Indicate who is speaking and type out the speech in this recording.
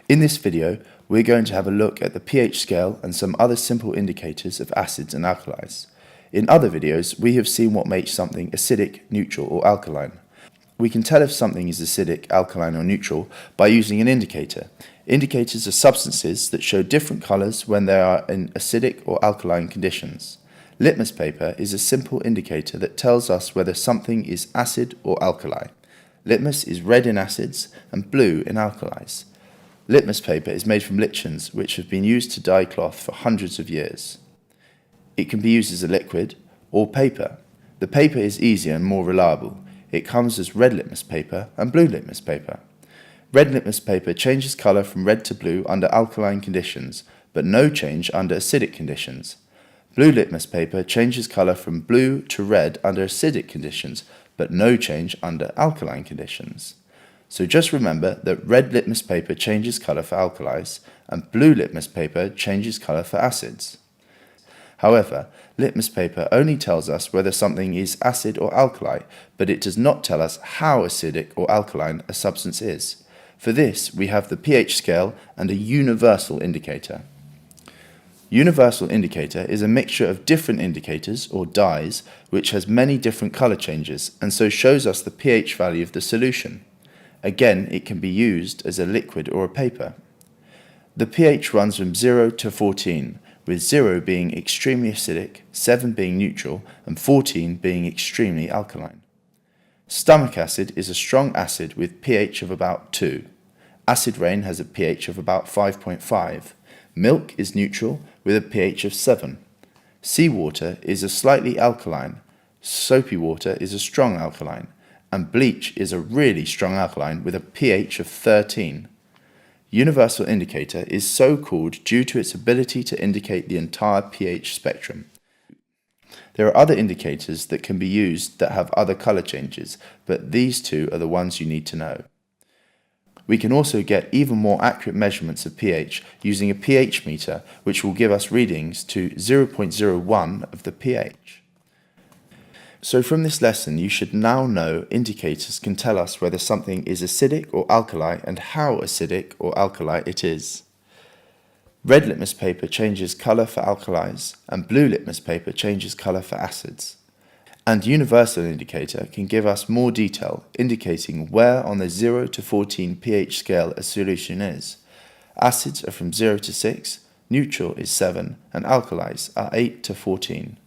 Speaker 1: In this video, we're going to have a look at the pH scale and some other simple indicators of acids and alkalis. In other videos, we have seen what makes something acidic, neutral, or alkaline. We can tell if something is acidic, alkaline, or neutral by using an indicator. Indicators are substances that show different colours when they are in acidic or alkaline conditions. Litmus paper is a simple indicator that tells us whether something is acid or alkali. Litmus is red in acids and blue in alkalis. Litmus paper is made from lichens, which have been used to dye cloth for hundreds of years. It can be used as a liquid or paper. The paper is easier and more reliable. It comes as red litmus paper and blue litmus paper. Red litmus paper changes colour from red to blue under alkaline conditions, but no change under acidic conditions. Blue litmus paper changes colour from blue to red under acidic conditions, but no change under alkaline conditions. So just remember that red litmus paper changes colour for alkalis and blue litmus paper changes colour for acids. However, litmus paper only tells us whether something is acid or alkali, but it does not tell us how acidic or alkaline a substance is. For this, we have the pH scale and a universal indicator. Universal indicator is a mixture of different indicators, or dyes, which has many different colour changes and so shows us the pH value of the solution. Again, it can be used as a liquid or a paper. The pH runs from 0 to 14, with 0 being extremely acidic, 7 being neutral, and 14 being extremely alkaline. Stomach acid is a strong acid with pH of about 2. Acid rain has a pH of about 5.5. Milk is neutral with a pH of 7. Seawater is a slightly alkaline. Soapy water is a strong alkaline. And bleach is a really strong alkaline with a pH of 13. Universal indicator is so called due to its ability to indicate the entire pH spectrum. There are other indicators that can be used that have other colour changes, but these two are the ones you need to know. We can also get even more accurate measurements of pH using a pH meter, which will give us readings to 0.01 of the pH. So from this lesson, you should now know indicators can tell us whether something is acidic or alkali and how acidic or alkali it is. Red litmus paper changes colour for alkalis and blue litmus paper changes colour for acids. And universal indicator can give us more detail, indicating where on the 0 to 14 pH scale a solution is. Acids are from 0 to 6, neutral is 7, and alkalis are 8 to 14.